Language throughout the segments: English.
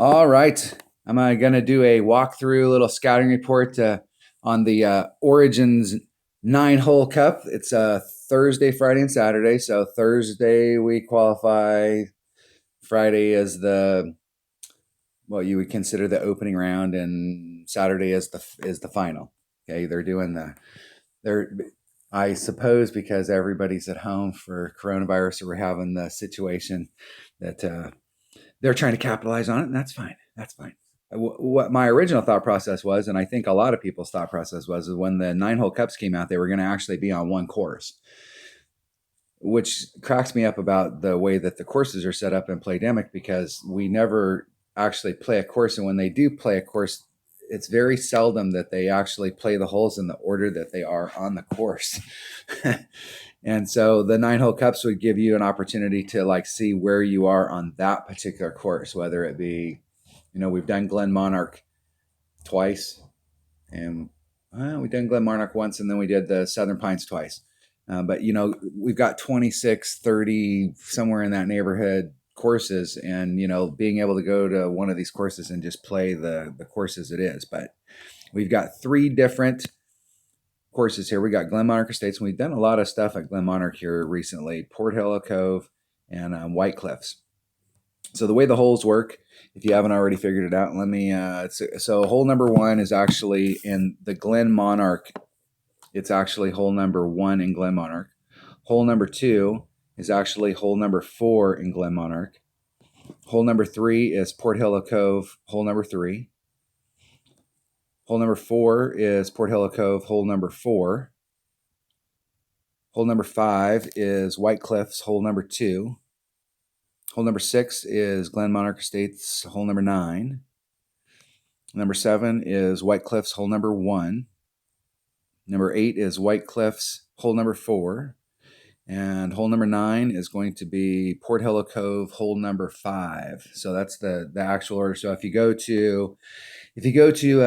All right. I'm going to do a walkthrough, little scouting report on the Origins 9-hole cup. It's Thursday, Friday, and Saturday. So Thursday we qualify. Friday is what you would consider the opening round, and Saturday is the final. Okay, they're I suppose because everybody's at home for coronavirus, or we're having the situation that they're trying to capitalize on it, and that's fine. That's fine. What my original thought process was, and I think a lot of people's thought process was, is when the 9-hole cups came out, they were going to actually be on one course, which cracks me up about the way that the courses are set up in Playdemic, because we never actually play a course. And when they do play a course, it's very seldom that they actually play the holes in the order that they are on the course. And so the 9-hole cups would give you an opportunity to see where you are on that particular course, whether it be, we've done Glen Monarch twice, and we've done Glen Monarch once, and then we did the Southern Pines twice. But we've got 26, 30, somewhere in that neighborhood courses, and being able to go to one of these courses and just play the course as it is. But we've got 3 different courses here. We got Glen Monarch Estates, and we've done a lot of stuff at Glen Monarch here recently: Port Hill, Cove, and White Cliffs. So the way the holes work, if you haven't already figured it out, let me so hole number 1 is actually in the Glen Monarch. It's actually hole number 1 in Glen Monarch. Hole number 2 is actually hole number 4 in Glen Monarch. Hole number 3 is Port Hill Cove, hole number 3. Hole number 4 is Port Hill Cove, hole number 4. Hole number 5 is White Cliffs, hole number 2. Hole number 6 is Glen Monarch Estates, hole number 9. Number 7 is White Cliffs, hole number 1. Number 8 is White Cliffs, hole number 4. And hole number 9 is going to be Port Hill Cove, hole number 5. So that's the actual order. So if you go to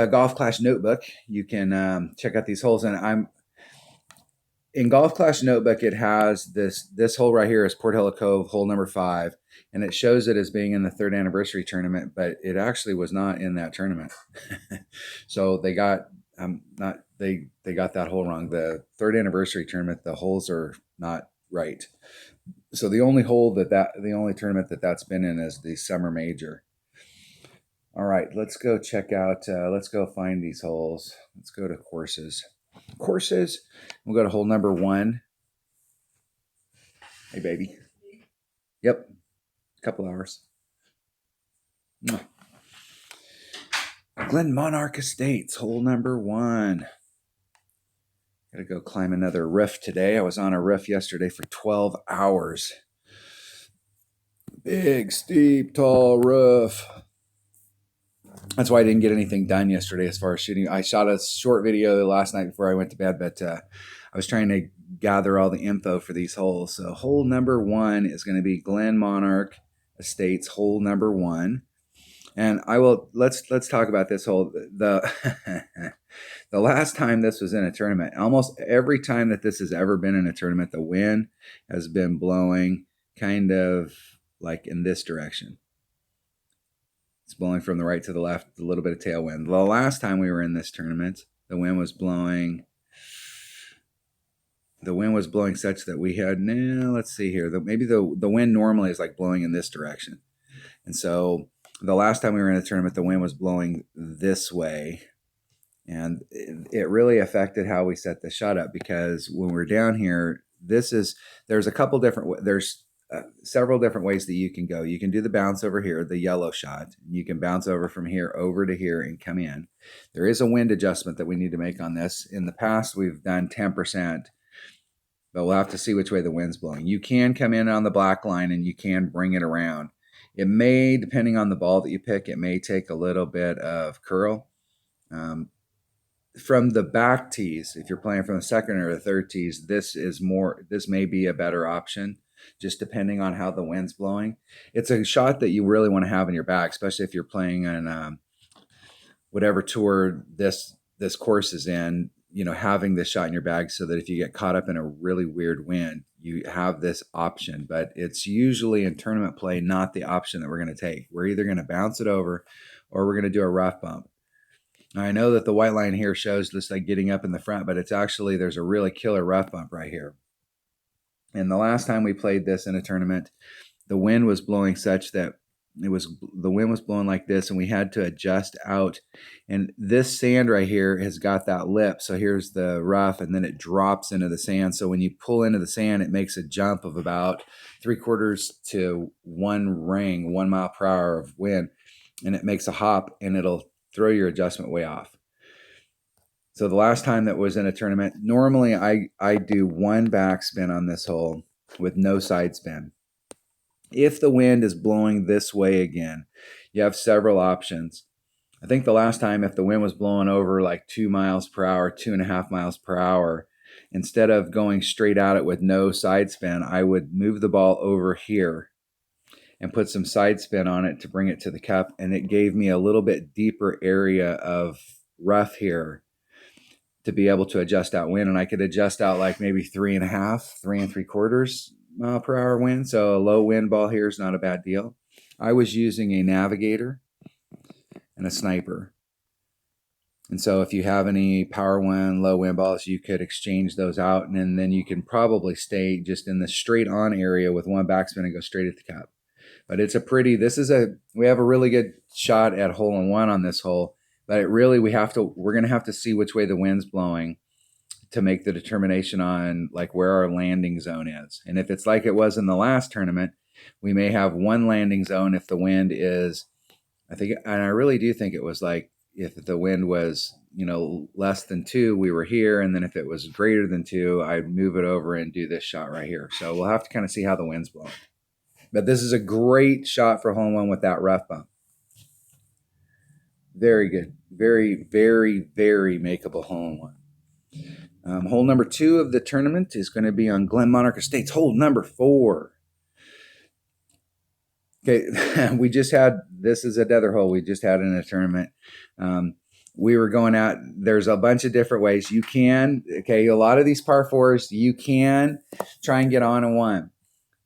Golf Clash Notebook, you can check out these holes. And I'm in Golf Clash Notebook. It has this hole right here is Port Hill Cove, hole number 5, and it shows it as being in the 3rd anniversary tournament, but it actually was not in that tournament. So they got they got that hole wrong. The 3rd anniversary tournament, the holes are not right. So the only tournament that's been in is the Summer Major. All right, let's go check out. Let's go find these holes. Let's go to courses. We'll go to hole number 1. Hey, baby. Yep, a couple hours. Glen Monarch Estates, hole number 1. Got to go climb another roof today. I was on a roof yesterday for 12 hours. Big, steep, tall roof. That's why I didn't get anything done yesterday as far as shooting. I shot a short video last night before I went to bed, but I was trying to gather all the info for these holes. So hole number 1 is going to be Glen Monarch Estates, hole number 1. And let's talk about this hole. The last time this was in a tournament, almost every time that this has ever been in a tournament, the wind has been blowing kind of like in this direction. It's blowing from the right to the left, a little bit of tailwind. The last time we were in this tournament, the wind was blowing such that we had, let's see here, maybe the wind normally is blowing in this direction. And so the last time we were in a tournament, the wind was blowing this way. And it really affected how we set the shot up, because when we're down here, there's several different ways that you can go. You can do the bounce over here, the yellow shot. You can bounce over from here over to here and come in. There is a wind adjustment that we need to make on this. In the past, we've done 10%, but we'll have to see which way the wind's blowing. You can come in on the black line and you can bring it around. It may, depending on the ball that you pick, it may take a little bit of curl. From the back tees, if you're playing from the 2nd or the 3rd tees, this may be a better option, just depending on how the wind's blowing. It's a shot that you really want to have in your bag, especially if you're playing on whatever tour this course is in. Having this shot in your bag, so that if you get caught up in a really weird wind, you have this option, but it's usually in tournament play not the option that we're going to take. We're either going to bounce it over or we're going to do a rough bump. Now, I know that the white line here shows this like getting up in the front, but it's actually, there's a really killer rough bump right here. And the last time we played this in a tournament, the wind was blowing such that the wind was blowing like this, and we had to adjust out. And this sand right here has got that lip. So here's the rough, and then it drops into the sand. So when you pull into the sand, it makes a jump of about 3/4 to 1 ring, 1 mile per hour of wind, and it makes a hop, and it'll throw your adjustment way off. So the last time that was in a tournament, normally I do 1 backspin on this hole with no side spin. If the wind is blowing this way again, you have several options. I think the last time, if the wind was blowing over like 2 miles per hour, 2.5 miles per hour, instead of going straight at it with no side spin, I would move the ball over here and put some side spin on it to bring it to the cup. And it gave me a little bit deeper area of rough here to be able to adjust out wind. And I could adjust out like maybe 3.5, 3.75 mile per hour wind. So a low wind ball here is not a bad deal. I was using a navigator and a sniper. And so if you have any power wind, low wind balls, you could exchange those out. And then you can probably stay just in the straight on area with 1 backspin and go straight at the cup. But it's a pretty, we have a really good shot at hole in one on this hole. But it really, we're going to have to see which way the wind's blowing to make the determination on like where our landing zone is. And if it's like it was in the last tournament, we may have 1 landing zone if the wind is, and I really do think it was like, if the wind was, less than 2, we were here. And then if it was greater than 2, I'd move it over and do this shot right here. So we'll have to kind of see how the wind's blowing. But this is a great shot for hole in one with that rough bump. Very good. Very, very, very makeable hole in one. Hole number 2 of the tournament is going to be on Glen Monarch Estates. Hole number 4. Okay, this is another hole we just had in a tournament. We were going out, there's a bunch of different ways you can, a lot of these par 4s, you can try and get on in one.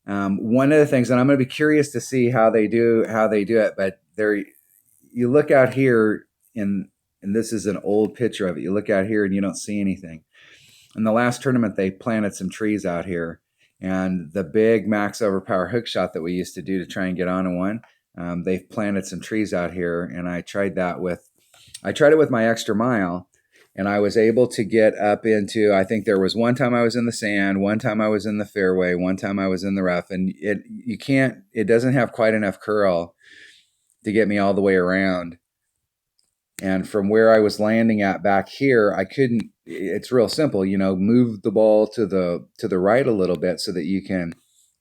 One of the things, and I'm going to be curious to see how they do it, but you look out here, and this is an old picture of it. You look out here and you don't see anything. In the last tournament, they planted some trees out here, and the big max overpower hook shot that we used to do to try and get on in one, they've planted some trees out here, and I tried it with my extra mile, and I was able to get up into, I think there was one time I was in the sand, one time I was in the fairway, one time I was in the rough, and it doesn't have quite enough curl to get me all the way around. And from where I was landing at back here, I couldn't, it's real simple, move the ball to the right a little bit so that you can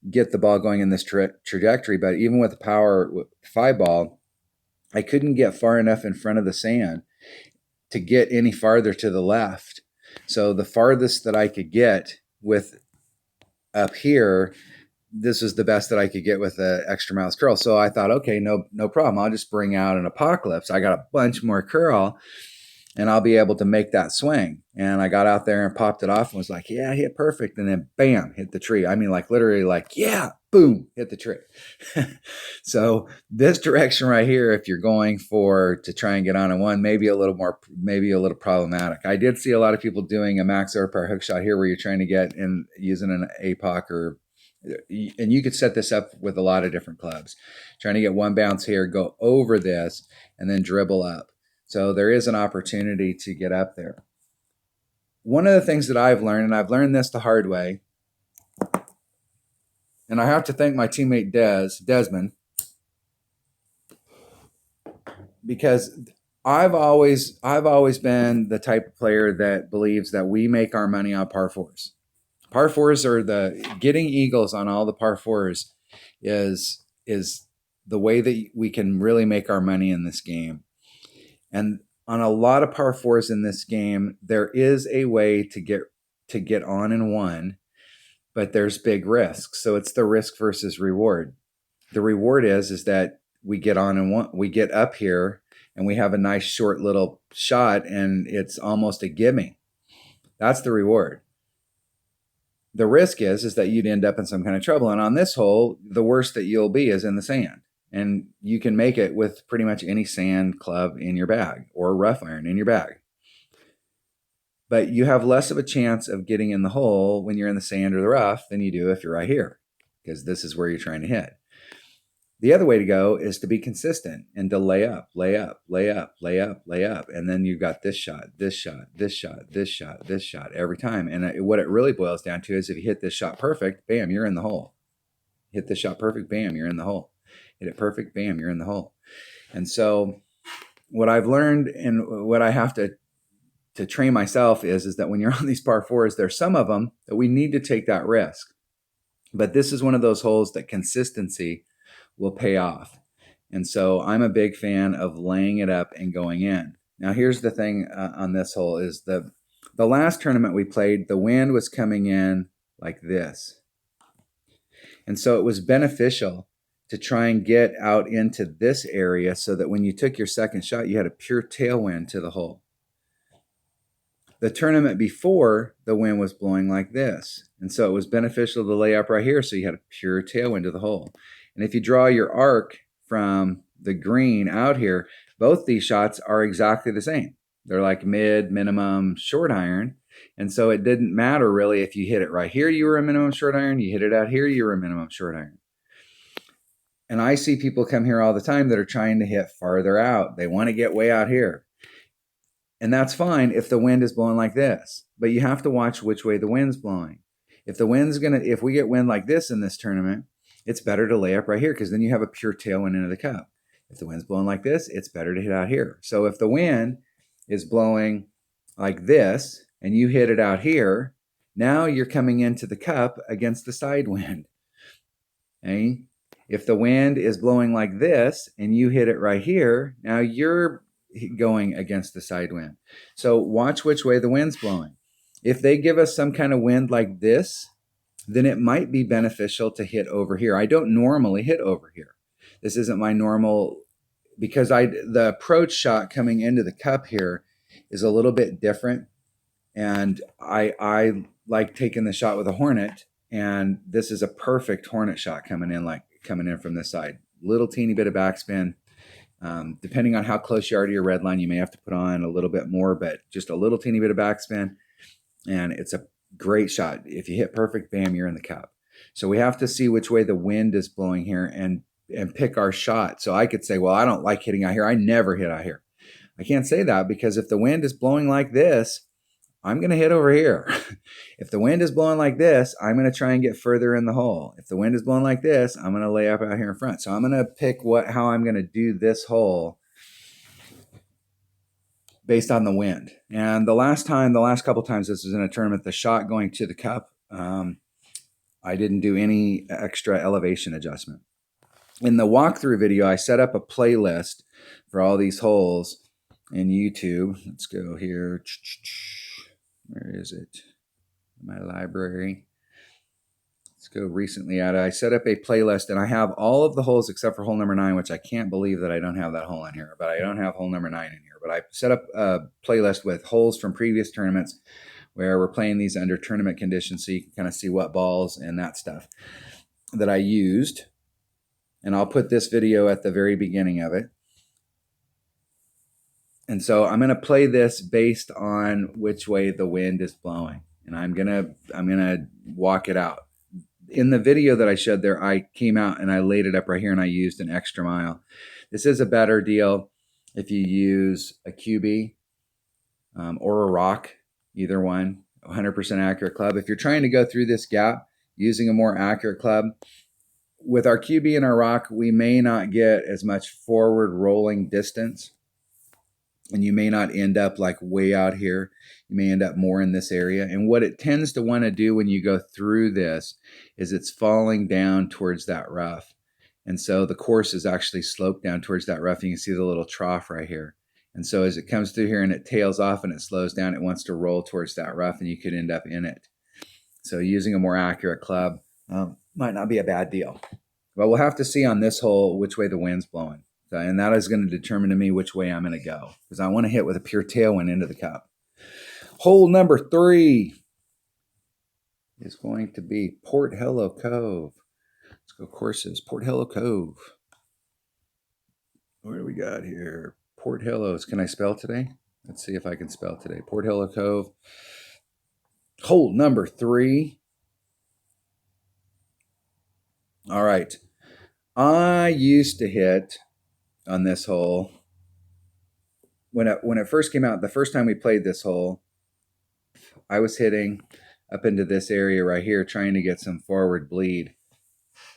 get the ball going in this trajectory. But even with the power 5 ball, I couldn't get far enough in front of the sand to get any farther to the left. So the farthest that I could get with up here, this was the best that I could get with the extra miles curl. So I thought, okay, no problem. I'll just bring out an apocalypse. I got a bunch more curl and I'll be able to make that swing. And I got out there and popped it off and was like, yeah, hit perfect. And then bam, hit the tree. I mean, like literally like, yeah, boom, hit the tree. So this direction right here, if you're going to try and get on in one, maybe a little problematic. I did see a lot of people doing a max overpower hook shot here where you're trying to get in using an APOC and you could set this up with a lot of different clubs, trying to get one bounce here, go over this, and then dribble up. So there is an opportunity to get up there. One of the things that I've learned, and I've learned this the hard way, and I have to thank my teammate Desmond, because I've always been the type of player that believes that we make our money on par 4s. Par 4s are getting eagles on all the par 4s is the way that we can really make our money in this game. And on a lot of par 4s in this game, there is a way to get on in one, but there's big risks. So it's the risk versus reward. The reward is that we get on in one, we get up here and we have a nice short little shot and it's almost a gimme. That's the reward. the risk is that you'd end up in some kind of trouble. And on this hole, the worst that you'll be is in the sand. And you can make it with pretty much any sand club in your bag or rough iron in your bag. But you have less of a chance of getting in the hole when you're in the sand or the rough than you do if you're right here, because this is where you're trying to hit. The other way to go is to be consistent and to lay up, lay up, lay up, lay up, lay up. And then you've got this shot, this shot, this shot, this shot, this shot every time. And what it really boils down to is if you hit this shot perfect, bam, you're in the hole. Hit this shot perfect, bam, you're in the hole. Hit it perfect, bam, you're in the hole. And so what I've learned and what I have to train myself is that when you're on these par fours, there's some of them that we need to take that risk. But this is one of those holes that consistency will pay off. And so I'm a big fan of laying it up and going in. Now, here's the thing on this hole is the last tournament we played, the wind was coming in like this. And so it was beneficial to try and get out into this area so that when you took your second shot, you had a pure tailwind to the hole. The tournament before, the wind was blowing like this. And so it was beneficial to lay up right here so you had a pure tailwind to the hole. And if you draw your arc from the green out here, both these shots are exactly the same. They're like mid, minimum, short iron. And so it didn't matter really if you hit it right here, you were a minimum short iron. You hit it out here, you were a minimum short iron. And I see people come here all the time that are trying to hit farther out. They want to get way out here. And that's fine if the wind is blowing like this, but you have to watch which way the wind's blowing. If we get wind like this in this tournament, it's better to lay up right here because then you have a pure tailwind into the cup. If the wind's blowing like this, it's better to hit out here. So if the wind is blowing like this and you hit it out here, now you're coming into the cup against the side wind. Okay? If the wind is blowing like this and you hit it right here, now you're going against the side wind. So watch which way the wind's blowing. If they give us some kind of wind like this, then it might be beneficial to hit over here. I don't normally hit over here. This isn't my normal, because the approach shot coming into the cup here is a little bit different. And I like taking the shot with a Hornet, and this is a perfect Hornet shot coming in from this side. Little teeny bit of backspin. Depending on how close you are to your red line, you may have to put on a little bit more, but just a little teeny bit of backspin. And it's a great shot. If you hit perfect, bam, you're in the cup. So we have to see which way the wind is blowing here and pick our shot. So I could say, well, I don't like hitting out here. I never hit out here. I can't say that because if the wind is blowing like this, I'm going to hit over here. If the wind is blowing like this, I'm going to try and get further in the hole. If the wind is blowing like this, I'm going to lay up out here in front. So I'm going to pick how I'm going to do this hole based on the wind. And the last couple times this was in a tournament, the shot going to the cup, I didn't do any extra elevation adjustment. In the walkthrough video, I set up a playlist for all these holes in YouTube. Let's go here. Where is it? My library. Let's go recently added. I set up a playlist and I have all of the holes except for hole number 9, which I can't believe that I don't have that hole in here, but I don't have hole number 9 in here. But I set up a playlist with holes from previous tournaments where we're playing these under tournament conditions so you can kind of see what balls and that stuff that I used. And I'll put this video at the very beginning of it. And so I'm going to play this based on which way the wind is blowing. And I'm going to walk it out. In the video that I showed there, I came out and I laid it up right here and I used an extra mile. This is a better deal if you use a QB or a rock, either one, 100% accurate club. If you're trying to go through this gap using a more accurate club, with our QB and our rock, we may not get as much forward rolling distance. And you may not end up like way out here. You may end up more in this area. And what it tends to want to do when you go through this is it's falling down towards that rough. And so the course is actually sloped down towards that rough. You can see the little trough right here. And so as it comes through here and it tails off and it slows down, it wants to roll towards that rough and you could end up in it. So using a more accurate club might not be a bad deal. But we'll have to see on this hole which way the wind's blowing. And that is going to determine to me which way I'm going to go because I want to hit with a pure tailwind into the cup. Hole number 3. is going to be Portillo Cove. Let's go courses. Portillo Cove. What do we got here? Portillo's. Can I spell today? Let's see if I can spell today. Portillo Cove. Hole number 3. All right. I used to hit on this hole when it first came out. The first time we played this hole, I was hitting up into this area right here, trying to get some forward bleed,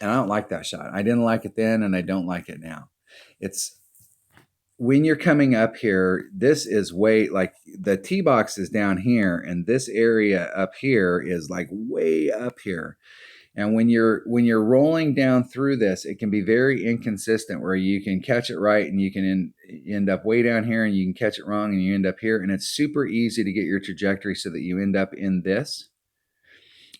and I don't like that shot. I didn't like it then, and I don't like it now. It's when you're coming up here, this is way, like the tee box is down here, and this area up here is like way up here. And when you're rolling down through this, it can be very inconsistent where you can catch it right and you can end up way down here, and you can catch it wrong and you end up here. And it's super easy to get your trajectory so that you end up in this.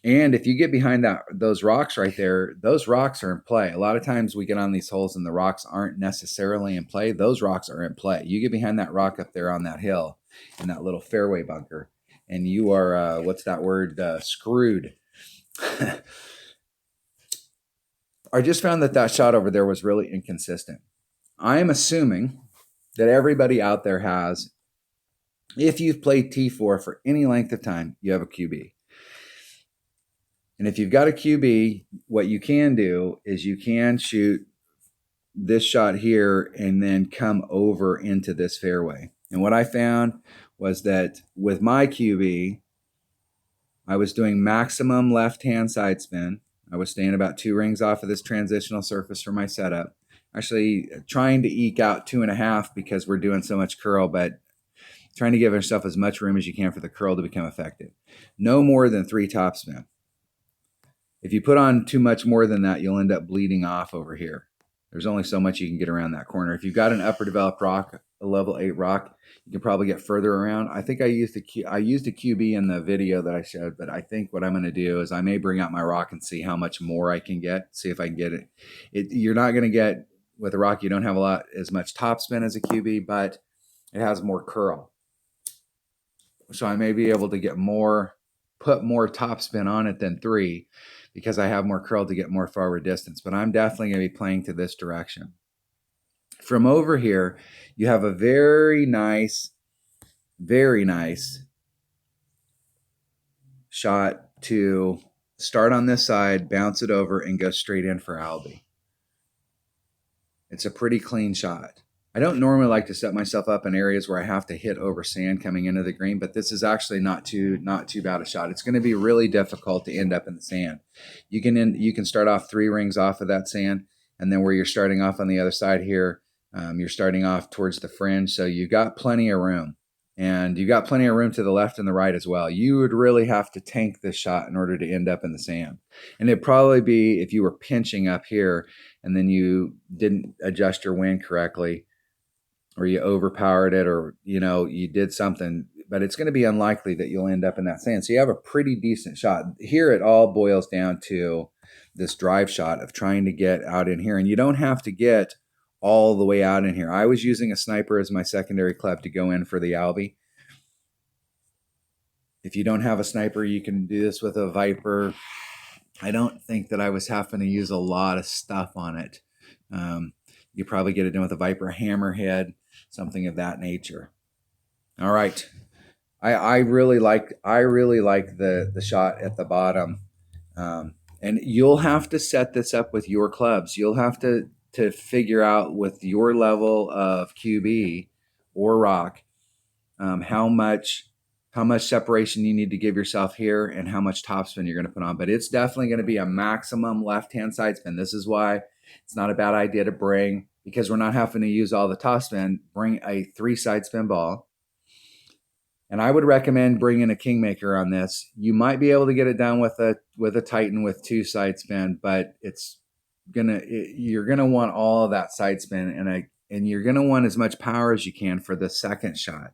And if you get behind those rocks right there, those rocks are in play. A lot of times we get on these holes and the rocks aren't necessarily in play. Those rocks are in play. You get behind that rock up there on that hill in that little fairway bunker, and you are, what's that word? Screwed. I just found that shot over there was really inconsistent. I am assuming that everybody out there has, if you've played T4 for any length of time, you have a QB. And if you've got a QB, what you can do is you can shoot this shot here and then come over into this fairway. And what I found was that with my QB, I was doing maximum left-hand side spin. I was staying about 2 rings off of this transitional surface for my setup. Actually trying to eke out 2.5 because we're doing so much curl, but trying to give yourself as much room as you can for the curl to become effective. No more than 3 topspin. If you put on too much more than that, you'll end up bleeding off over here. There's only so much you can get around that corner. If you've got an upper developed rock, a level 8 rock, you can probably get further around. I think I used a QB in the video that I showed, but I think what I'm going to do is I may bring out my rock and see how much more I can get, see if I can get it. You're not going to get, with a rock, you don't have as much topspin as a QB, but it has more curl. So I may be able to get put more topspin on it than 3 because I have more curl to get more forward distance. But I'm definitely going to be playing to this direction. From over here, you have a very nice shot to start on this side, bounce it over, and go straight in for Albie. It's a pretty clean shot. I don't normally like to set myself up in areas where I have to hit over sand coming into the green, but this is actually not too bad a shot. It's going to be really difficult to end up in the sand. You can start off 3 rings off of that sand, and then where you're starting off on the other side here, you're starting off towards the fringe, so you've got plenty of room. And you got plenty of room to the left and the right as well. You would really have to tank this shot in order to end up in the sand. And it'd probably be if you were pinching up here and then you didn't adjust your wind correctly, or you overpowered it, or you did something, but it's going to be unlikely that you'll end up in that sand. So you have a pretty decent shot. Here it all boils down to this drive shot of trying to get out in here. And you don't have to get all the way out in here. I was using a sniper as my secondary club to go in for the Albie. If you don't have a sniper, you can do this with a Viper. I don't think that I was having to use a lot of stuff on it. You probably get it done with a Viper hammerhead, something of that nature. All right. I really like the shot at the bottom. And you'll have to set this up with your clubs. You'll have to figure out with your level of QB or rock how much separation you need to give yourself here and how much topspin you're going to put on. But it's definitely going to be a maximum left-hand side spin. This is why it's not a bad idea to bring, because we're not having to use all the topspin, bring a 3 side spin ball. And I would recommend bringing a Kingmaker on this. You might be able to get it done with a Titan with 2 side spin, but you're gonna want all of that side spin, and you're gonna want as much power as you can for the second shot.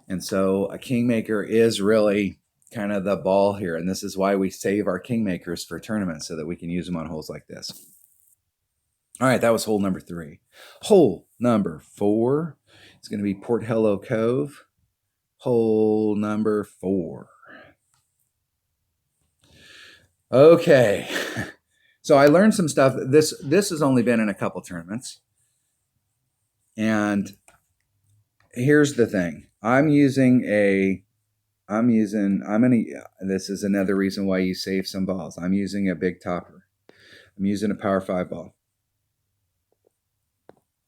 And so a Kingmaker is really kind of the ball here, and this is why we save our Kingmakers for tournaments so that we can use them on holes like this. All right, that was hole number 3. Hole number 4 is going to be Portillo Cove. Hole number 4. Okay. So I learned some stuff. This has only been in a couple tournaments. And here's the thing. This is another reason why you save some balls. I'm using a big topper. I'm using a Power 5 ball.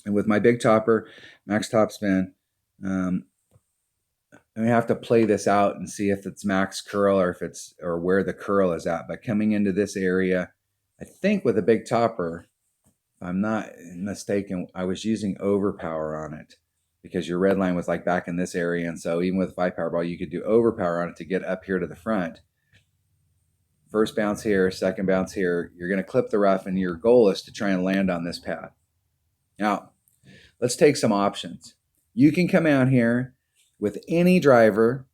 And with my big topper, max top spin, and we have to play this out and see if it's max curl or where the curl is at. But coming into this area, I think with a big topper, if I'm not mistaken, I was using overpower on it because your red line was like back in this area. And so even with a 5 power ball, you could do overpower on it to get up here to the front. First bounce here, second bounce here. You're going to clip the rough, and your goal is to try and land on this pad. Now, let's take some options. You can come out here with any driver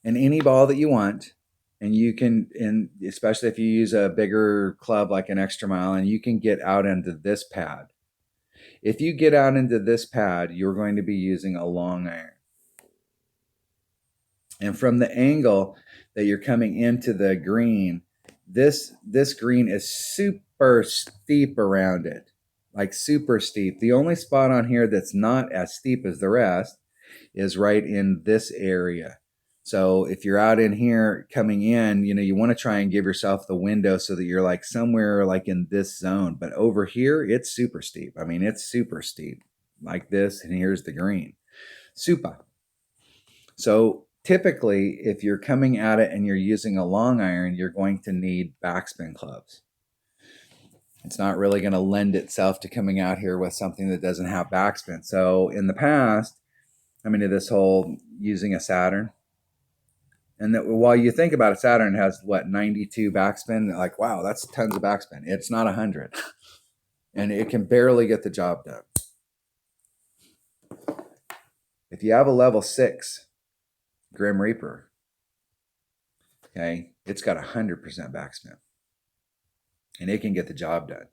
and any ball that you want, and you can, and especially if you use a bigger club like an extra mile, and you can get out into this pad. If you get out into this pad, you're going to be using a long iron. And from the angle that you're coming into the green, this green is super steep around it, like super steep. The only spot on here that's not as steep as the rest is right in this area. So if you're out in here coming in, you want to try and give yourself the window so that you're like somewhere like in this zone. But over here, it's super steep. I mean, it's super steep like this. And here's the green. Super. So typically, if you're coming at it and you're using a long iron, you're going to need backspin clubs. It's not really going to lend itself to coming out here with something that doesn't have backspin. So in the past, I'm into this whole using a Saturn. And that while you think about it, Saturn has 92 backspin. Like, wow, that's tons of backspin. It's not 100. And it can barely get the job done. If you have a level 6 Grim Reaper, okay, it's got 100% backspin. And it can get the job done.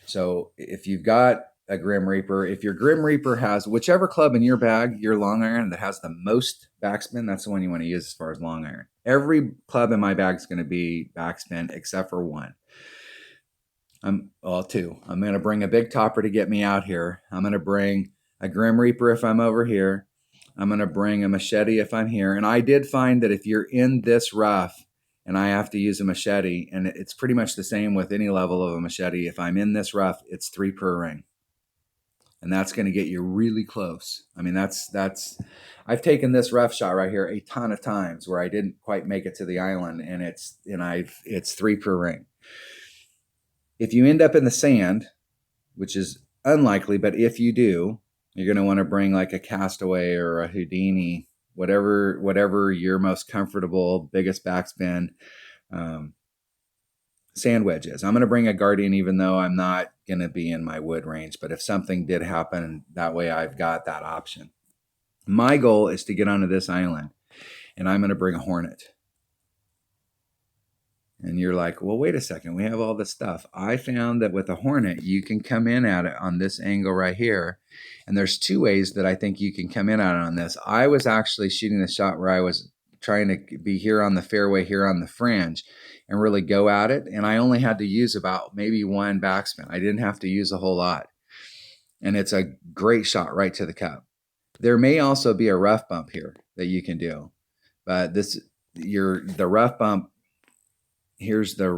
So if you've got a Grim Reaper, if your Grim Reaper has whichever club in your bag, your long iron that has the most backspin, that's the one you want to use as far as long iron. Every club in my bag is going to be backspin except for one. Two. I'm going to bring a big topper to get me out here. I'm going to bring a Grim Reaper if I'm over here. I'm going to bring a machete if I'm here. And I did find that if you're in this rough and I have to use a machete, and it's pretty much the same with any level of a machete, if I'm in this rough, it's 3 per ring. And that's going to get you really close. I mean, that's I've taken this rough shot right here a ton of times where I didn't quite make it to the island, and it's 3 per ring. If you end up in the sand, which is unlikely, but if you do, you're going to want to bring like a Castaway or a Houdini, whatever your most comfortable, biggest backspin sand wedge is. I'm going to bring a Guardian, even though I'm not going to be in my wood range. But if something did happen, that way I've got that option. My goal is to get onto this island, and I'm going to bring a Hornet. And you're like, well, wait a second. We have all this stuff. I found that with a Hornet, you can come in at it on this angle right here. And there's 2 ways that I think you can come in at it on this. I was actually shooting the shot where I was trying to be here on the fairway, here on the fringe, and really go at it. And I only had to use about maybe 1 backspin. I didn't have to use a whole lot. And it's a great shot right to the cup. There may also be a rough bump here that you can do. But the rough bump, here's the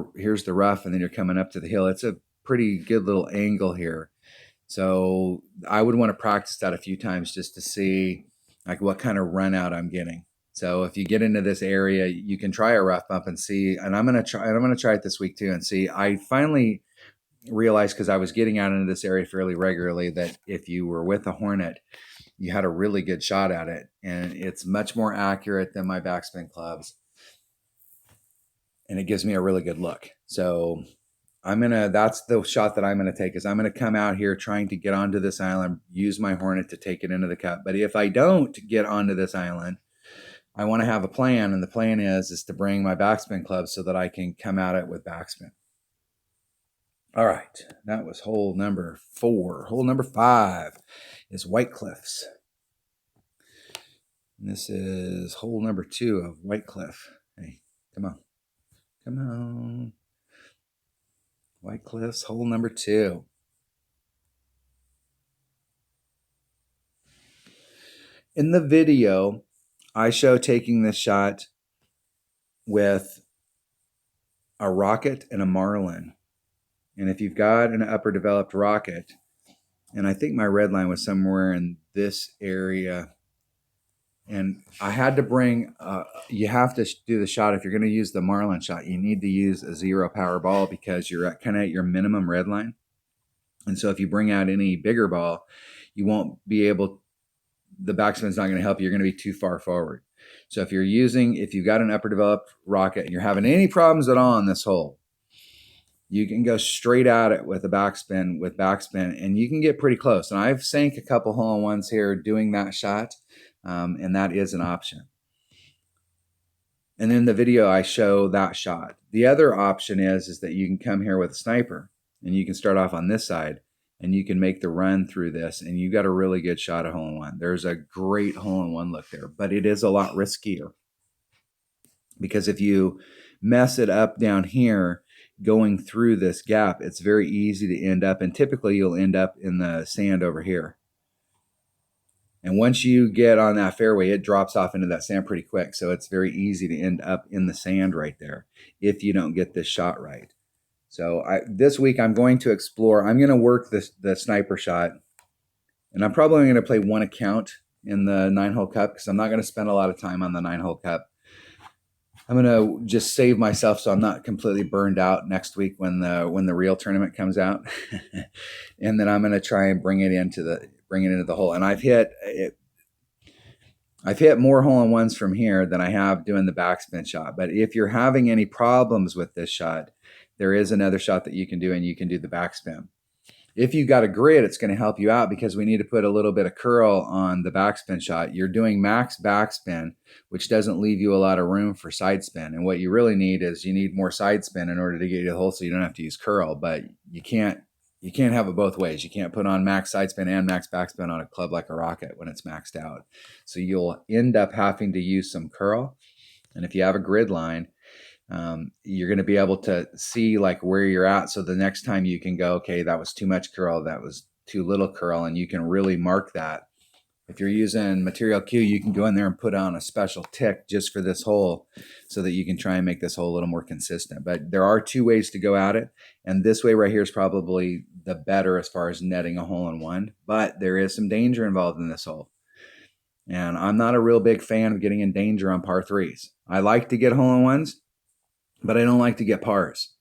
rough, and then you're coming up to the hill. It's a pretty good little angle here. So I would want to practice that a few times just to see like what kind of run out I'm getting. So if you get into this area, you can try a rough bump and see. And I'm going to try it this week too and see. I finally realized, because I was getting out into this area fairly regularly, that if you were with a Hornet, you had a really good shot at it, and it's much more accurate than my backspin clubs. And it gives me a really good look. So that's the shot that I'm going to take, is I'm going to come out here trying to get onto this island, use my Hornet to take it into the cup. But if I don't get onto this island, I want to have a plan. And the plan is to bring my backspin club so that I can come at it with backspin. All right. That was hole number 4. Hole number 5 is White Cliffs. And this is hole number 2 of White Cliff. Hey, come on. Come on. White Cliffs, hole number 2. In the video, I show taking this shot with a rocket and a marlin. And if you've got an upper developed rocket, and I think my red line was somewhere in this area, and I had to bring, you have to do the shot. If you're going to use the marlin shot, you need to use a 0 power ball because you're kind of at your minimum red line. And so if you bring out any bigger ball, you won't be able, the backspin's not going to help you. You're going to be too far forward. So if you've got an upper developed rocket and you're having any problems at all on this hole, you can go straight at it with backspin, and you can get pretty close. And I've sank a couple hole-in-ones here doing that shot, and that is an option. And in the video, I show that shot. The other option is that you can come here with a sniper, and you can start off on this side, and you can make the run through this, and you got a really good shot at hole-in-one. There's a great hole-in-one look there, but it is a lot riskier because if you mess it up down here, going through this gap, it's very easy to end up, and typically you'll end up in the sand over here. And once you get on that fairway, it drops off into that sand pretty quick. So it's very easy to end up in the sand right there if you don't get this shot right. So this week I'm going to explore, I'm going to work the sniper shot, and I'm probably going to play one account in the 9-hole cup because I'm not going to spend a lot of time on the 9-hole cup. I'm going to just save myself so I'm not completely burned out next week when the real tournament comes out. And then I'm going to try and bring it into the hole. And I've hit more hole-in-ones from here than I have doing the backspin shot. But if you're having any problems with this shot, there is another shot that you can do, and you can do the backspin. If you got a grid, it's going to help you out because we need to put a little bit of curl on the backspin shot. You're doing max backspin, which doesn't leave you a lot of room for side spin. And what you really need is you need more side spin in order to get you to the hole so you don't have to use curl. But you can't have it both ways. You can't put on max side spin and max backspin on a club like a rocket when it's maxed out. So you'll end up having to use some curl. And if you have a grid line, you're going to be able to see like where you're at. So the next time you can go, okay, that was too much curl, that was too little curl, and you can really mark that. If you're using Material Q, you can go in there and put on a special tick just for this hole so that you can try and make this hole a little more consistent. But there are 2 ways to go at it, and this way right here is probably the better as far as netting a hole-in-one, but there is some danger involved in this hole. And I'm not a real big fan of getting in danger on par 3s. I like to get hole-in-ones, but I don't like to get pars.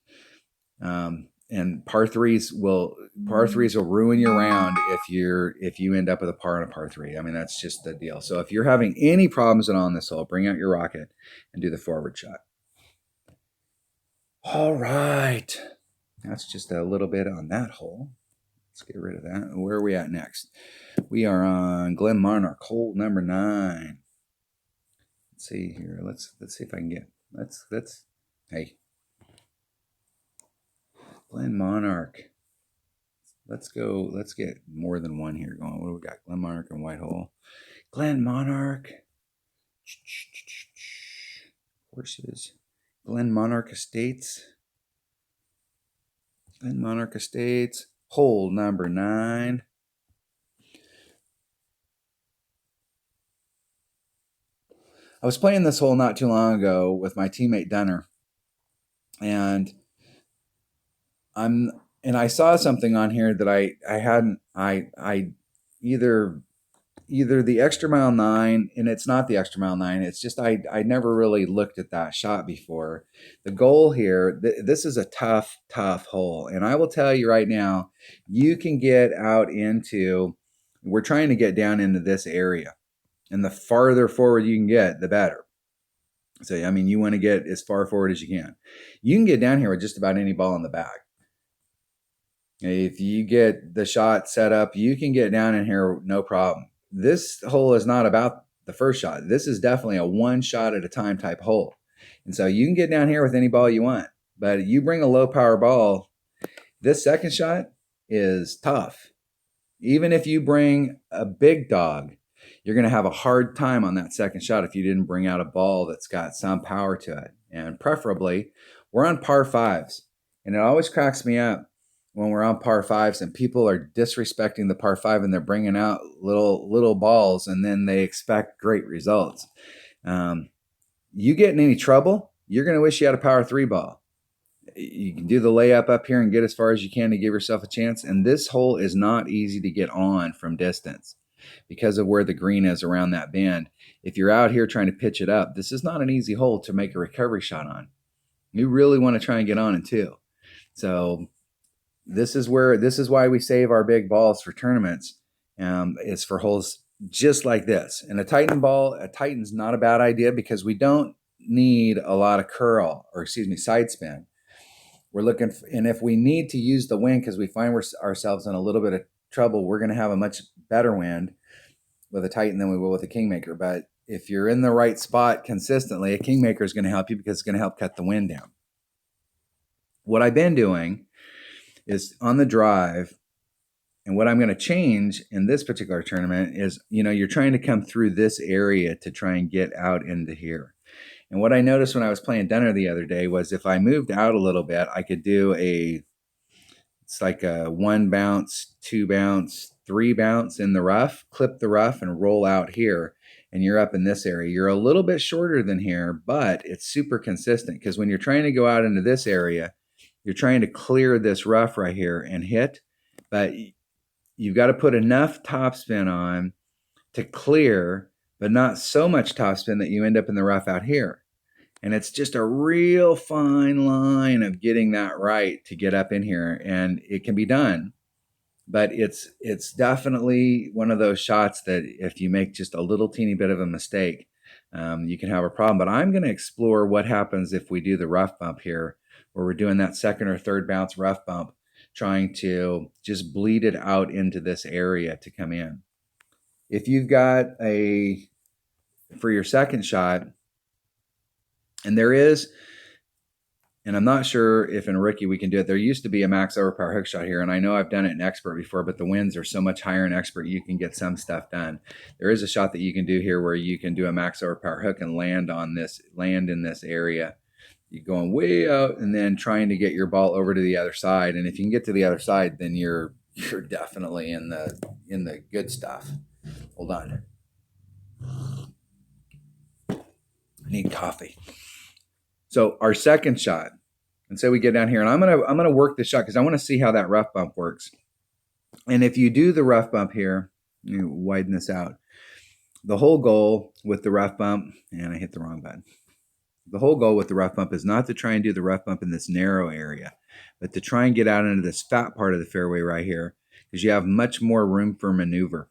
And par threes will ruin your round if you end up with a par on a par 3. I mean, that's just the deal. So if you're having any problems at all on this hole, bring out your rocket and do the forward shot. All right. That's just a little bit on that hole. Let's get rid of that. Where are we at next? We are on Glen Monarch, hole number 9. Let's see here. Let's see if I can get. Hey, Glen Monarch. Let's get more than one here going. What do we got? Glen Monarch and White Hole. Glen Monarch. Horses. Glen Monarch Estates. Glen Monarch Estates. Hole number 9. I was playing this hole not too long ago with my teammate Dunner. And I saw something on here that I either the extra mile 9, and it's not the extra mile 9. It's just I never really looked at that shot before. The goal here, this is a tough hole, and I will tell you right now, you can get out into. We're trying to get down into this area, and the farther forward you can get, the better. So I mean, you want to get as far forward as you can. You can get down here with just about any ball in the bag. If you get the shot set up, you can get down in here no problem. This hole is not about the first shot. This is definitely a one shot at a time type hole. And so you can get down here with any ball you want. But you bring a low power ball, this second shot is tough. Even if you bring a big dog, you're going to have a hard time on that second shot if you didn't bring out a ball that's got some power to it. And preferably, we're on par 5s. And it always cracks me up when we're on par fives and people are disrespecting the par five and they're bringing out little balls and then they expect great results. You get in any trouble, you're going to wish you had a power three ball. You can do the layup up here and get as far as you can to give yourself a chance. And this hole is not easy to get on from distance because of where the green is around that bend. If you're out here trying to pitch it up, this is not an easy hole to make a recovery shot on. You really want to try and get on it too. So this is why we save our big balls for tournaments. It's for holes just like this. And a Titan's not a bad idea because we don't need a lot of side spin. We're looking and if we need to use the wind because we find ourselves in a little bit of trouble, we're going to have a much better wind with a Titan than we will with a Kingmaker. But if you're in the right spot consistently, a Kingmaker is going to help you because it's going to help cut the wind down. What I've been doing is on the drive, and what I'm going to change in this particular tournament is, you're trying to come through this area to try and get out into here. And what I noticed when I was playing Dunner the other day was if I moved out a little bit, I could do it's like a 1 bounce, 2 bounce, 3 bounce in the rough, clip the rough and roll out here. And you're up in this area. You're a little bit shorter than here, but it's super consistent because when you're trying to go out into this area, you're trying to clear this rough right here and hit, but you've got to put enough topspin on to clear, but not so much topspin that you end up in the rough out here. And it's just a real fine line of getting that right to get up in here. And it can be done, but it's definitely one of those shots that if you make just a little teeny bit of a mistake, you can have a problem. But I'm going to explore what happens if we do the rough bump here, where we're doing that second or third bounce rough bump, trying to just bleed it out into this area to come in. If you've got for your second shot, and there is, and I'm not sure if in Rookie we can do it. There used to be a max overpower hook shot here, and I know I've done it in Expert before, but the winds are so much higher in Expert, you can get some stuff done. There is a shot that you can do here where you can do a max overpower hook and land in this area. You're going way out and then trying to get your ball over to the other side. And if you can get to the other side, then you're definitely in the good stuff. Hold on. I need coffee. So our second shot, and so we get down here, and I'm gonna work this shot because I want to see how that rough bump works. And if you do the rough bump here, you widen this out. The whole goal with the rough bump, and I hit the wrong button. The whole goal with the rough bump is not to try and do the rough bump in this narrow area, but to try and get out into this fat part of the fairway right here, because you have much more room for maneuver.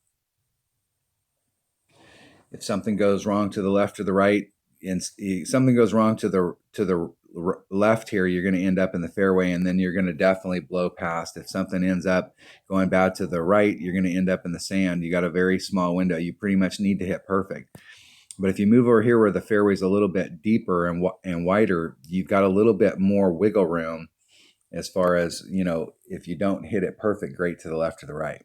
If something goes wrong to the left or the right, and something goes wrong to the left here, you're going to end up in the fairway, and then you're going to definitely blow past. If something ends up going bad to the right, you're going to end up in the sand. You got a very small window. You pretty much need to hit perfect. But if you move over here where the fairway's a little bit deeper and wider, you've got a little bit more wiggle room as far as, if you don't hit it perfect, great to the left or the right.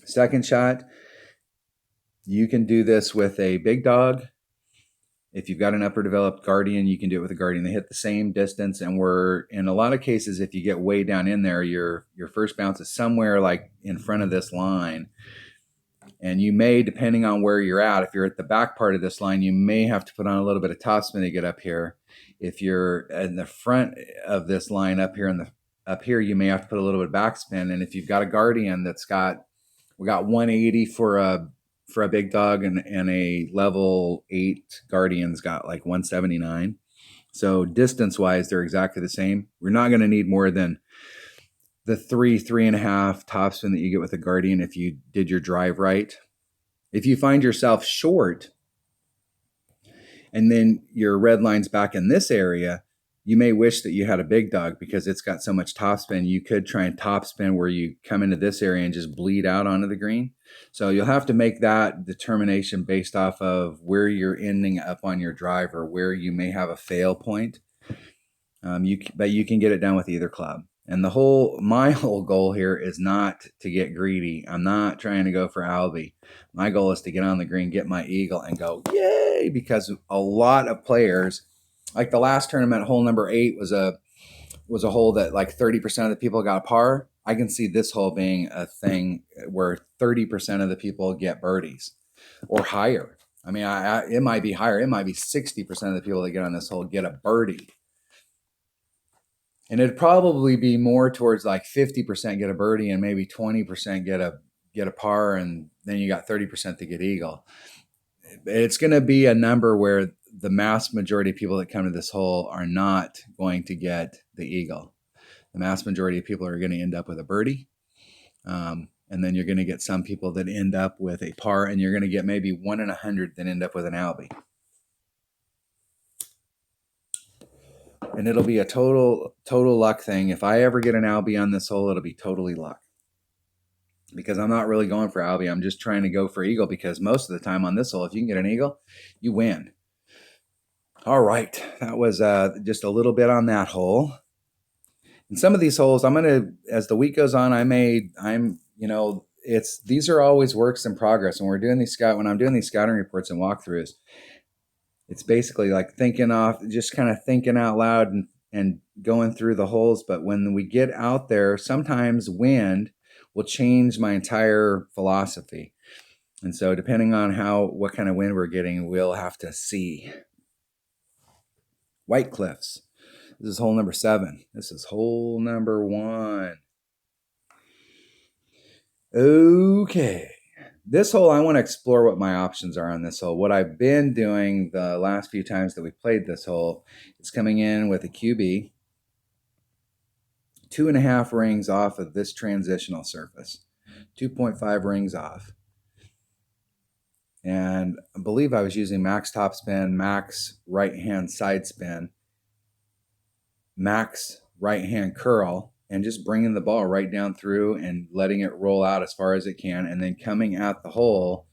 Second shot, you can do this with a big dog. If you've got an upper developed Guardian, you can do it with a Guardian. They hit the same distance, and in a lot of cases, if you get way down in there, your first bounce is somewhere like in front of this line. And you may, depending on where you're at, if you're at the back part of this line, you may have to put on a little bit of topspin to get up here. If you're in the front of this line up here, you may have to put a little bit of backspin. And if you've got a Guardian we got 180 for a big dog, and a level 8 Guardian's got like 179. So distance-wise, they're exactly the same. We're not going to need more than the 3.5 topspin that you get with a Guardian if you did your drive right. If you find yourself short and then your red line's back in this area, you may wish that you had a big dog because it's got so much topspin. You could try and topspin where you come into this area and just bleed out onto the green. So you'll have to make that determination based off of where you're ending up on your drive or where you may have a fail point. But you can get it done with either club. And my whole goal here is not to get greedy. I'm not trying to go for Albie. My goal is to get on the green, get my eagle, and go, yay! Because a lot of players, like the last tournament, hole number 8 was a was a hole that like 30% of the people got par. I can see this hole being a thing where 30% of the people get birdies or higher. I mean, it might be higher. It might be 60% of the people that get on this hole get a birdie. And it'd probably be more towards like 50% get a birdie and maybe 20% get a par, and then you got 30% to get eagle. It's going to be a number where the mass majority of people that come to this hole are not going to get the eagle. The mass majority of people are going to end up with a birdie. And then you're going to get some people that end up with a par, and you're going to get maybe 1 in 100 that end up with an albie. And it'll be a total luck thing. If I ever get an albie on this hole, it'll be totally luck. Because I'm not really going for albie. I'm just trying to go for eagle, because most of the time on this hole, if you can get an eagle, you win. All right. That was just a little bit on that hole. And some of these holes, I'm going to, as the week goes on, these are always works in progress. When I'm doing these scouting reports and walkthroughs, it's basically like just kind of thinking out loud and going through the holes. But when we get out there, sometimes wind will change my entire philosophy. And so depending on what kind of wind we're getting, we'll have to see. White Cliffs. This is hole number 7. This is hole number 1. Okay. This hole, I want to explore what my options are on this hole. What I've been doing the last few times that we played this hole is coming in with a QB, 2.5 rings off of this transitional surface, 2.5 rings off. And I believe I was using max topspin, max right-hand side spin, max right-hand curl, and just bringing the ball right down through and letting it roll out as far as it can, and then coming at the hole.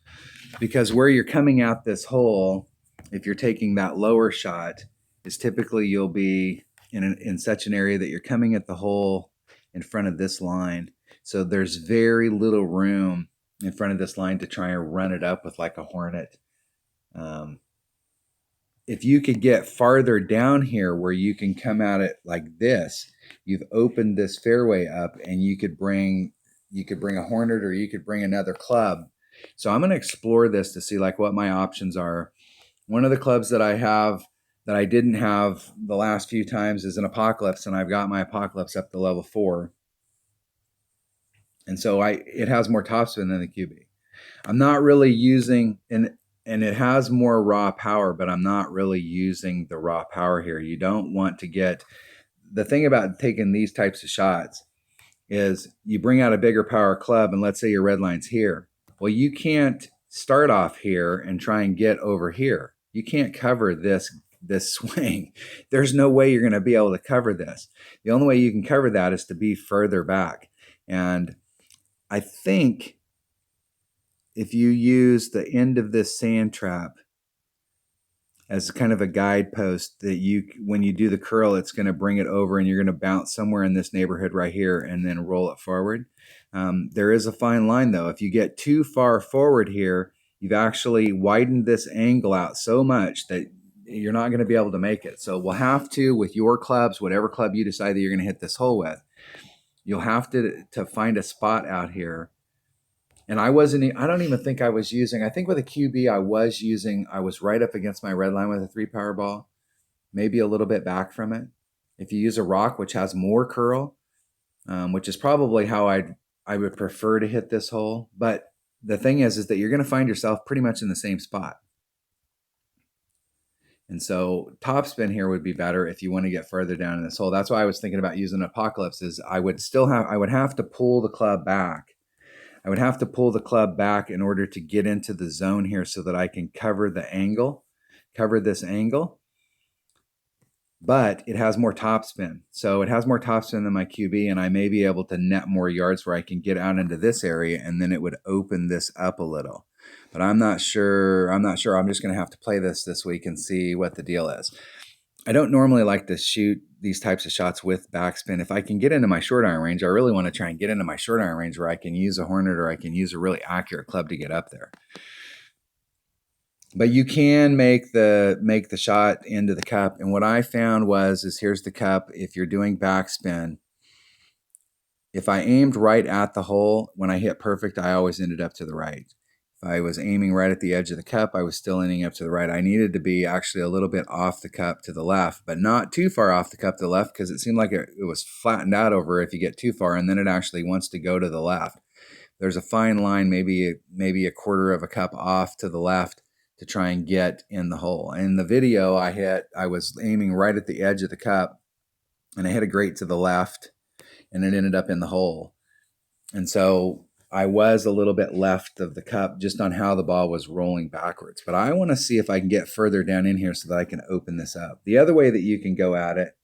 Because where you're coming at this hole, if you're taking that lower shot, is typically you'll be in such an area that you're coming at the hole in front of this line. So there's very little room in front of this line to try and run it up with like a hornet. If you could get farther down here where you can come at it like this, you've opened this fairway up, and you could bring a hornet, or you could bring another club. So I'm going to explore this to see like what my options are. One of the clubs that I have that I didn't have the last few times is an Apocalypse, and I've got my Apocalypse up to level 4. And so it has more topspin than the QB. I'm not really using, and it has more raw power, but I'm not really using the raw power here. You don't want to get, the thing about taking these types of shots is you bring out a bigger power club, and let's say your red line's here. Well, you can't start off here and try and get over here. You can't cover this swing. There's no way you're going to be able to cover this. The only way you can cover that is to be further back. And I think if you use the end of this sand trap as kind of a guidepost, that when you do the curl, it's going to bring it over, and you're going to bounce somewhere in this neighborhood right here and then roll it forward. There is a fine line though. If you get too far forward here, you've actually widened this angle out so much that you're not going to be able to make it. So we'll have to, with your clubs, whatever club you decide that you're going to hit this hole with, you'll have to find a spot out here. And I don't even think I was using, I think with a QB I was right up against my red line with a 3 power ball, maybe a little bit back from it. If you use a rock, which has more curl, which is probably how I would prefer to hit this hole. But the thing is that you're going to find yourself pretty much in the same spot. And so topspin here would be better if you want to get further down in this hole. That's why I was thinking about using Apocalypse, is I would have to pull the club back. I would have to pull the club back in order to get into the zone here so that I can cover this angle. But it has more topspin. So it has more topspin than my QB, and I may be able to net more yards where I can get out into this area, and then it would open this up a little. But I'm not sure. I'm just going to have to play this week and see what the deal is. I don't normally like to shoot these types of shots with backspin. If I can get into my short iron range, I really want to try and get into my short iron range where I can use a hornet, or I can use a really accurate club to get up there. But you can make the shot into the cup. And what I found is here's the cup. If you're doing backspin, if I aimed right at the hole, when I hit perfect, I always ended up to the right. If I was aiming right at the edge of the cup, I was still ending up to the right. I needed to be actually a little bit off the cup to the left, but not too far off the cup to the left, because it seemed like it was flattened out over if you get too far, and then it actually wants to go to the left. There's a fine line, maybe a quarter of a cup off to the left, to try and get in the hole. And in the video I was aiming right at the edge of the cup, and I hit a grate to the left, and it ended up in the hole. And so I was a little bit left of the cup just on how the ball was rolling backwards. But I want to see if I can get further down in here so that I can open this up. The other way that you can go at it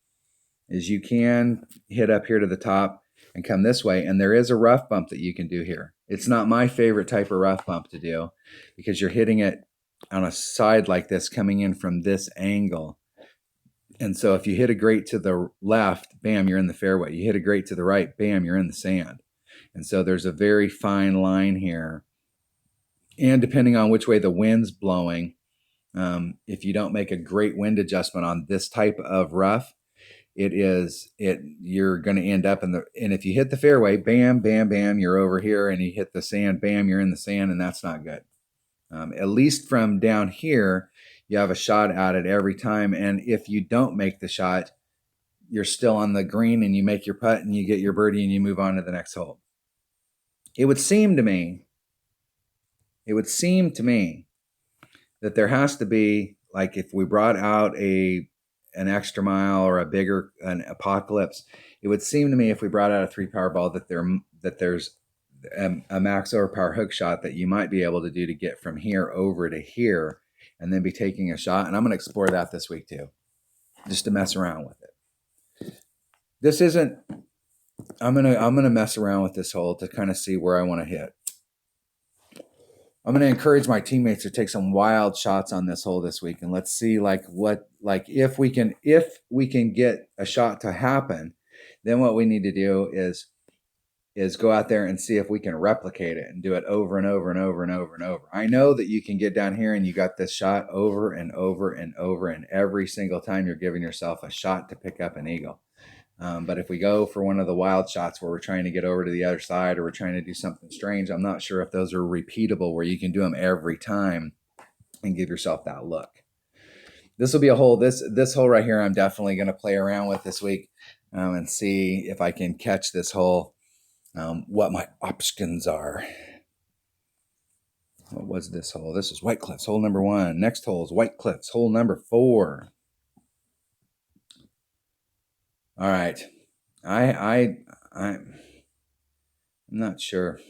is you can hit up here to the top and come this way. And there is a rough bump that you can do here. It's not my favorite type of rough bump to do, because you're hitting it on a side like this, coming in from this angle. And so if you hit a grate to the left, bam, you're in the fairway. You hit a grate to the right, bam, you're in the sand. And so there's a very fine line here. And depending on which way the wind's blowing, if you don't make a great wind adjustment on this type of rough, you're going to end up and if you hit the fairway, bam, bam, bam, you're over here, and you hit the sand, bam, you're in the sand, and that's not good. At least from down here, you have a shot at it every time. And if you don't make the shot, you're still on the green, and you make your putt, and you get your birdie, and you move on to the next hole. It would seem to me that there has to be, like, if we brought out an extra mile or an apocalypse, it would seem to me, if we brought out a 3-power ball, that there's a max overpower hook shot that you might be able to do to get from here over to here, and then be taking a shot. And I'm going to explore that this week too, just to mess around with it. I'm gonna mess around with this hole to kind of see where I want to hit. I'm going to encourage my teammates to take some wild shots on this hole this week, and let's see if we can get a shot to happen. Then what we need to do is go out there and see if we can replicate it and do it over and over and over and over and over. I know that you can get down here and you got this shot over and over and over, and every single time you're giving yourself a shot to pick up an eagle. But if we go for one of the wild shots where we're trying to get over to the other side, or we're trying to do something strange, I'm not sure if those are repeatable where you can do them every time and give yourself that look. This will be a hole. This hole right here, I'm definitely going to play around with this week, and see if I can catch this hole, what my options are. What was this hole? This is White Cliffs, hole number 1. Next hole is White Cliffs, hole number 4. All right. I'm not sure.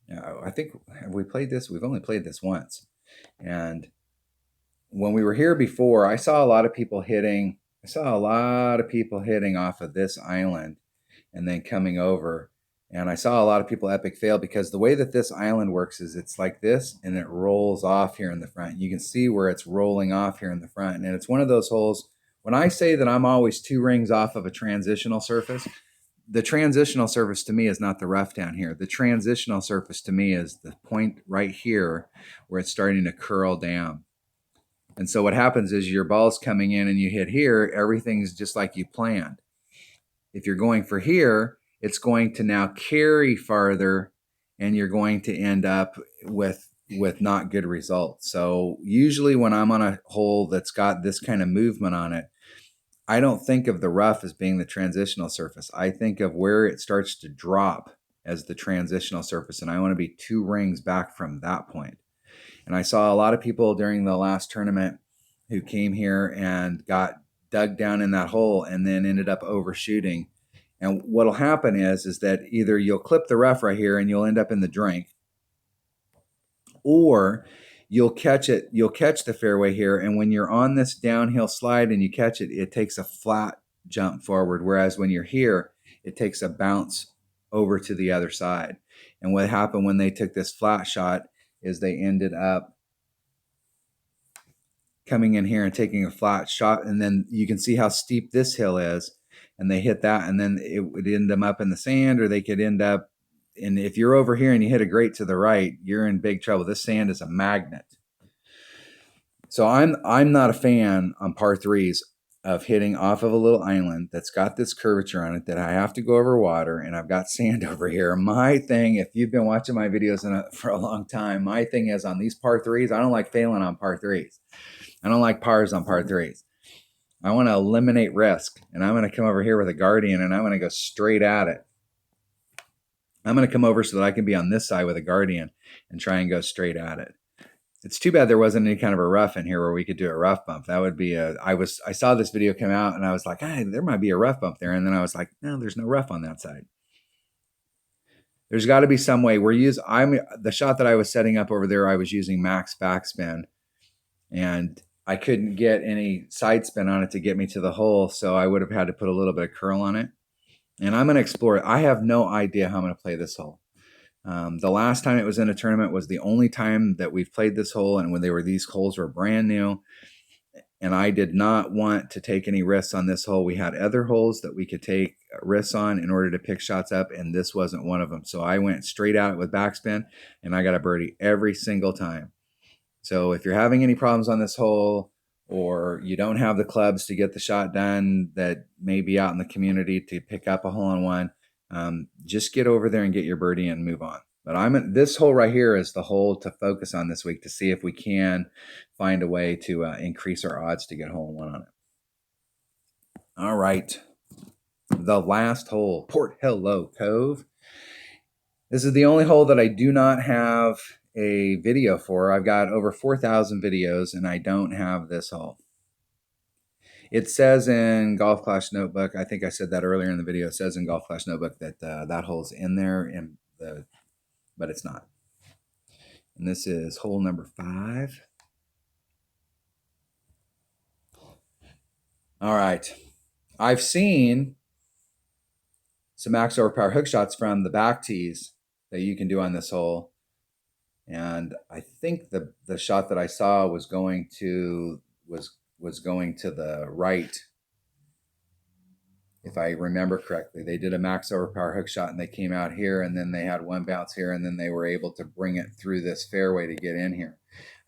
I think, have we played this? We've only played this once. And when we were here before, I saw a lot of people hitting off of this island and then coming over. And I saw a lot of people epic fail, because the way that this island works is it's like this, and it rolls off here in the front. You can see where it's rolling off here in the front. And it's one of those holes. When I say that I'm always 2 rings off of a transitional surface, the transitional surface to me is not the rough down here. The transitional surface to me is the point right here where it's starting to curl down. And so what happens is your ball's coming in and you hit here, everything's just like you planned. If you're going for here, it's going to now carry farther, and you're going to end up with not good results. So usually when I'm on a hole that's got this kind of movement on it, I don't think of the rough as being the transitional surface. I think of where it starts to drop as the transitional surface, and I want to be 2 rings back from that point. And I saw a lot of people during the last tournament who came here and got dug down in that hole and then ended up overshooting. And what'll happen is that either you'll clip the rough right here and you'll end up in the drink, or you'll catch the fairway here, and when you're on this downhill slide and you catch it, it takes a flat jump forward, whereas when you're here, it takes a bounce over to the other side. And what happened when they took this flat shot is they ended up coming in here and taking a flat shot, and then you can see how steep this hill is, and they hit that, and then it would end them up in the sand, or they could end up, and if you're over here and you hit a grate to the right, you're in big trouble. This sand is a magnet. So I'm not a fan on par threes of hitting off of a little island that's got this curvature on it that I have to go over water, and I've got sand over here. My thing, if you've been watching my videos for a long time, my thing is on these par threes, I don't like failing on par threes. I don't like pars on par threes. I want to eliminate risk, and I'm going to come over here with a Guardian, and I'm going to go straight at it. I'm going to come over so that I can be on this side with a Guardian and try and go straight at it. It's too bad there wasn't any kind of a rough in here where we could do a rough bump. That would be I saw this video come out and I was like, hey, there might be a rough bump there. And then I was like, no, there's no rough on that side. There's got to be some way. The shot that I was setting up over there, I was using max backspin, and I couldn't get any side spin on it to get me to the hole. So I would have had to put a little bit of curl on it. And I'm going to explore it. I have no idea how I'm going to play this hole. The last time it was in a tournament was the only time that we've played this hole, and when these holes were brand new, and I did not want to take any risks on this hole. We had other holes that we could take risks on in order to pick shots up, and this wasn't one of them. So I went straight at it with backspin, and I got a birdie every single time. So if you're having any problems on this hole, or you don't have the clubs to get the shot done that may be out in the community to pick up a hole-in-one, just get over there and get your birdie and move on. But this hole right here is the hole to focus on this week to see if we can find a way to increase our odds to get a hole-in-one on it. All right. The last hole, Port Hello Cove. This is the only hole that I do not have a video for. I've got over 4,000 videos, and I don't have this hole. It says in Golf Clash Notebook, I think I said that earlier in the video, it says in Golf Clash Notebook that that hole's in there, but it's not. And this is hole number 5. All right. I've seen some max overpower hook shots from the back tees that you can do on this hole. And I think the shot that I saw was going to the right. If I remember correctly, they did a max overpower hook shot and they came out here, and then they had one bounce here, and then they were able to bring it through this fairway to get in here.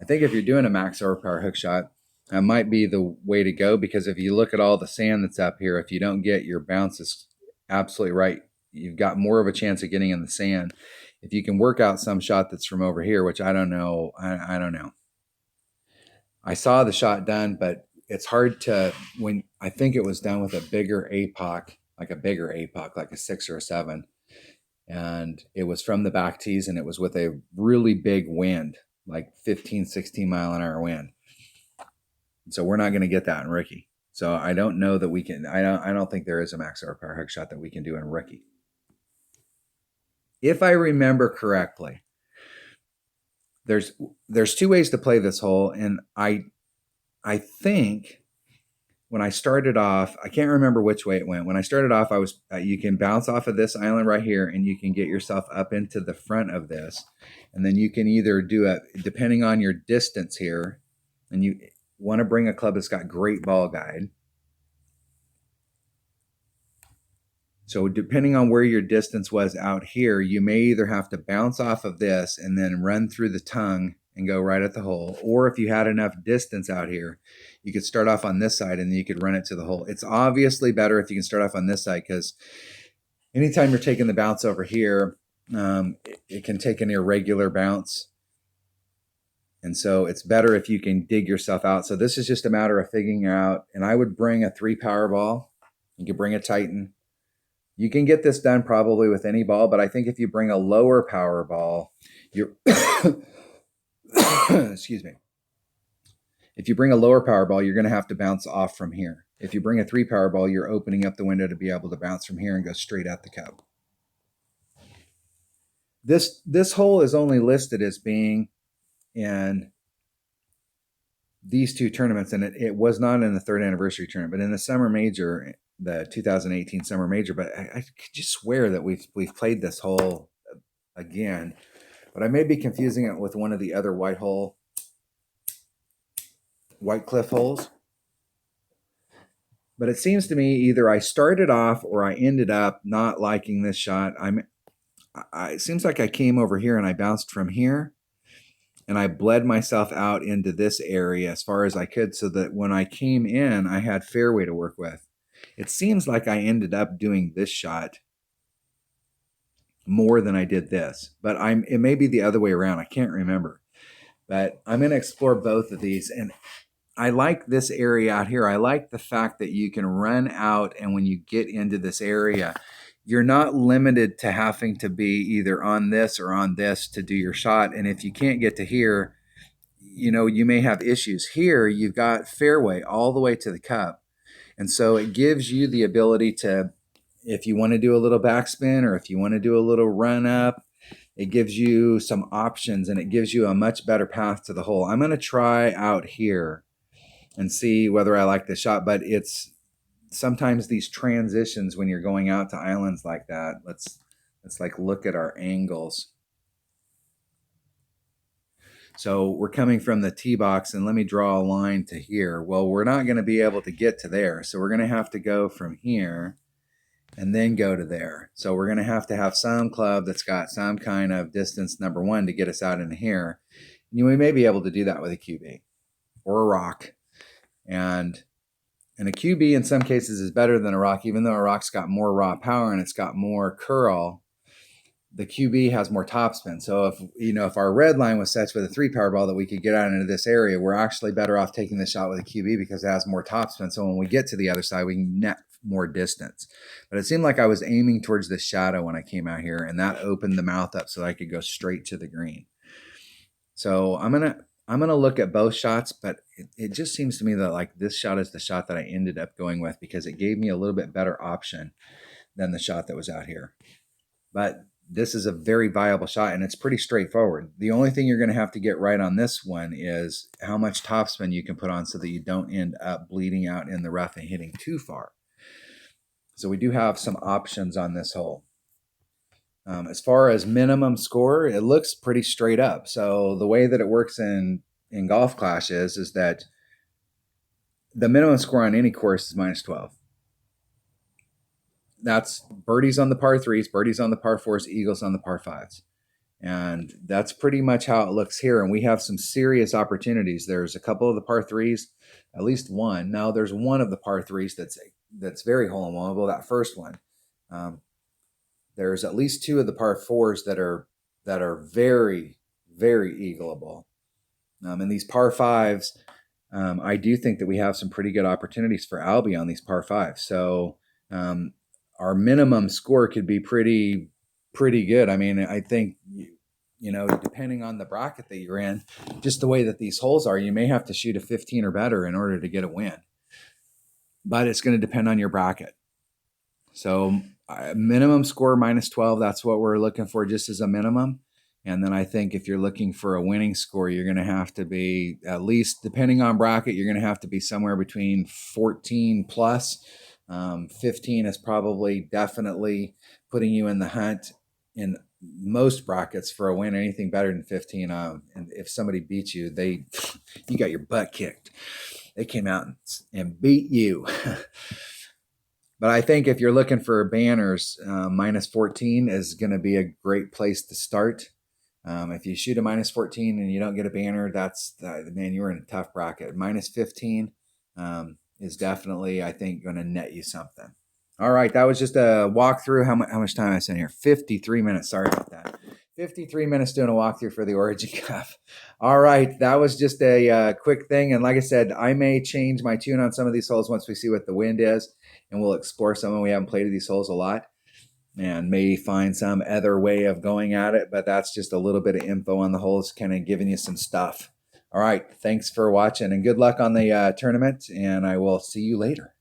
I think if you're doing a max overpower hook shot, that might be the way to go, because if you look at all the sand that's up here, if you don't get your bounces absolutely right, you've got more of a chance of getting in the sand. If you can work out some shot that's from over here, which I don't know. I don't know. I saw the shot done, but it's hard to, when I think it was done with a bigger APOC, like a 6 or a 7. And it was from the back tees, and it was with a really big wind, like 15, 16 mile an hour wind. So we're not going to get that in rookie. So I don't know that we can, I don't think there is a max overpower hook shot that we can do in rookie. If I remember correctly, there's 2 ways to play this hole, and I think when I started off, I can't remember which way it went. When I started off, I was you can bounce off of this island right here, and you can get yourself up into the front of this, and then you can either do it depending on your distance here, and you want to bring a club that's got great ball guide. So depending on where your distance was out here, you may either have to bounce off of this and then run through the tongue and go right at the hole. Or if you had enough distance out here, you could start off on this side and then you could run it to the hole. It's obviously better if you can start off on this side, because anytime you're taking the bounce over here, it can take an irregular bounce. And so it's better if you can dig yourself out. So this is just a matter of figuring out, and I would bring a 3 power ball. You could bring a Titan. You can get this done probably with any ball, but I think if you bring a lower power ball, you're excuse me. If you bring a lower power ball, you're going to have to bounce off from here. If you bring a 3 power ball, you're opening up the window to be able to bounce from here and go straight at the cup. This hole is only listed as being in these 2 tournaments, and it was not in the 3rd anniversary tournament, but in the summer major, the 2018 summer major. But I could just swear that we've played this hole again, but I may be confusing it with one of the other White Cliff holes. But it seems to me either I started off or I ended up not liking this shot. It seems like I came over here and I bounced from here, and and I bled myself out into this area as far as I could so that when I came in, I had fairway to work with. It seems like I ended up doing this shot more than I did this, but it may be the other way around. I can't remember, but I'm going to explore both of these. And I like this area out here. I like the fact that you can run out, and when you get into this area, you're not limited to having to be either on this or on this to do your shot. And if you can't get to here, you may have issues. Here, you've got fairway all the way to the cup. And so it gives you the ability to, if you want to do a little backspin or if you want to do a little run up, it gives you some options and it gives you a much better path to the hole. I'm going to try out here and see whether I like the shot, but it's sometimes these transitions when you're going out to islands like that. Let's like look at our angles. So we're coming from the tee box, and let me draw a line to here. Well, we're not going to be able to get to there. So we're going to have to go from here and then go to there. So we're going to have some club that's got some kind of distance, number one, to get us out into here. And we may be able to do that with a QB or a rock. And a QB in some cases is better than a rock, even though a rock's got more raw power and it's got more curl. The QB has more topspin. So if our red line was set with a 3 power ball that we could get out into this area, we're actually better off taking the shot with a QB because it has more topspin. So when we get to the other side, we can net more distance. But it seemed like I was aiming towards the shadow when I came out here, and that opened the mouth up so that I could go straight to the green. So I'm gonna look at both shots, but it just seems to me that like this shot is the shot that I ended up going with because it gave me a little bit better option than the shot that was out here. But this is a very viable shot, and it's pretty straightforward. The only thing you're going to have to get right on this one is how much topspin you can put on so that you don't end up bleeding out in the rough and hitting too far. So we do have some options on this hole. As far as minimum score, it looks pretty straight up. So the way that it works in Golf Clash is that the minimum score on any course is minus 12. That's birdies on the par 3s, birdies on the par 4s, eagles on the par 5s. And that's pretty much how it looks here. And we have some serious opportunities. There's a couple of the par 3s, at least one. Now there's one of the par 3s that's very hole-in-one. That first one. There's at least 2 of the par 4s that are very, very eagleable. And these par 5s, I do think that we have some pretty good opportunities for Albie on these par 5s. So our minimum score could be pretty good. I mean, I think, depending on the bracket that you're in, just the way that these holes are, you may have to shoot a 15 or better in order to get a win. But it's going to depend on your bracket. So minimum score minus 12, that's what we're looking for just as a minimum. And then I think if you're looking for a winning score, you're going to have to be, at least depending on bracket, you're going to have to be somewhere between 14 plus. 15 is probably definitely putting you in the hunt in most brackets for a win. Anything better than 15, and if somebody beats you, you got your butt kicked. They came out and beat you. But I think if you're looking for banners, minus 14 is going to be a great place to start. If you shoot a minus 14 and you don't get a banner, man, you're in a tough bracket. Minus 15 is definitely, I think, going to net you something. All right, that was just a walkthrough. How much time I spent here? 53 minutes. Sorry about that. 53 minutes doing a walkthrough for the Origin Cup. All right, that was just a quick thing. And like I said, I may change my tune on some of these holes once we see what the wind is, and we'll explore some. We haven't played these holes a lot, and may find some other way of going at it. But that's just a little bit of info on the holes, kind of giving you some stuff. All right, thanks for watching, and good luck on the tournament, and I will see you later.